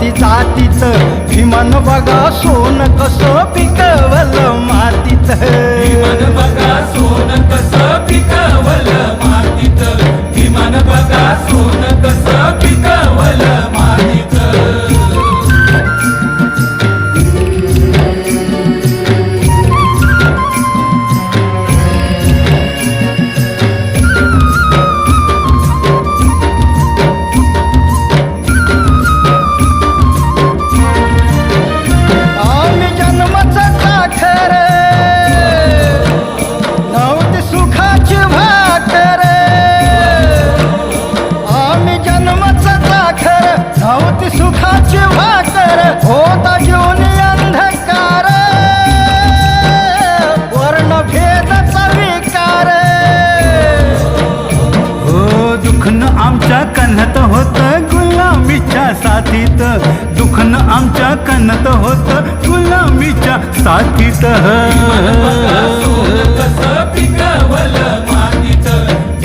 भावाची जातीत विमान बघा सोन कसं पिकवलं मातीत विमान बघा सोन कसं पिकवलं मातीत विमान बघा सोन कसं पिकवलं मातीत सुखाची भाकर होता जीवन अंधकार वर्णभेदाचा विकार हो दुखणं आमच्या कन्हत होतं गुलामीच्या साथीत दुखणं आमच्या कन्हत होतं गुलामीच्या साथीत सोन कसं पिकवलं मातीत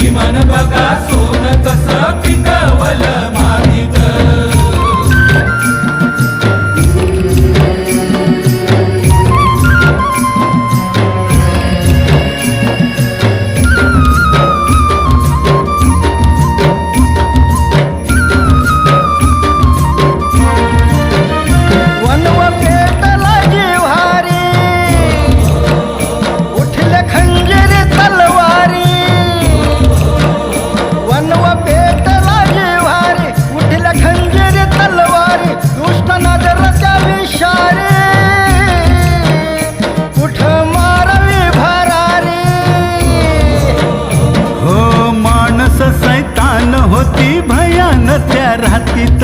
विमान बघा सोन कसं पिकवलं मातीत होती भयान त्या रातीत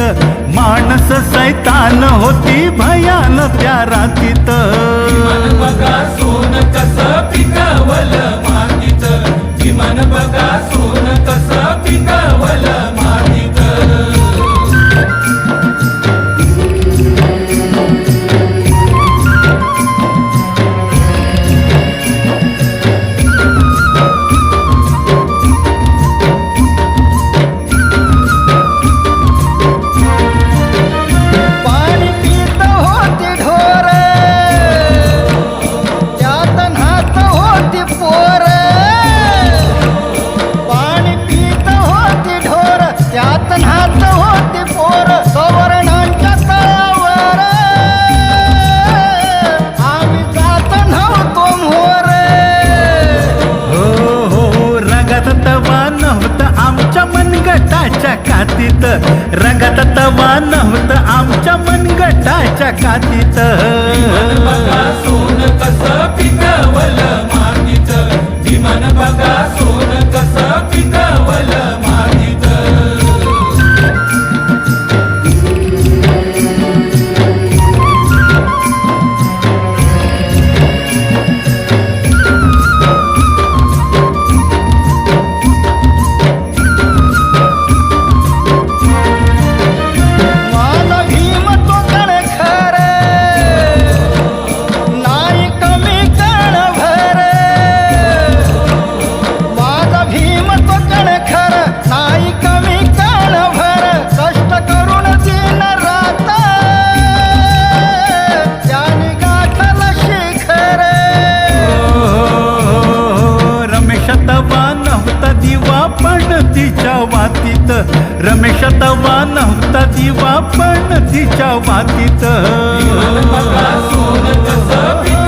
माणस सैतान होती भयान त्या रातीत विमान बघा सोन कसं पिकवलं मातीत विमान बघा सोन कसं पिकवलं मातीत कातीत रंगात तवा नव्हतं आमच्या मनगटाच्या कातीत विमान बघा सोन कसं पिकवलं मातीत विमान बघा सोन कसं पिकवलं मातीत रमेश तवा नव्हता दिवा पण तिच्या वातीत विमान बघा सोन कसं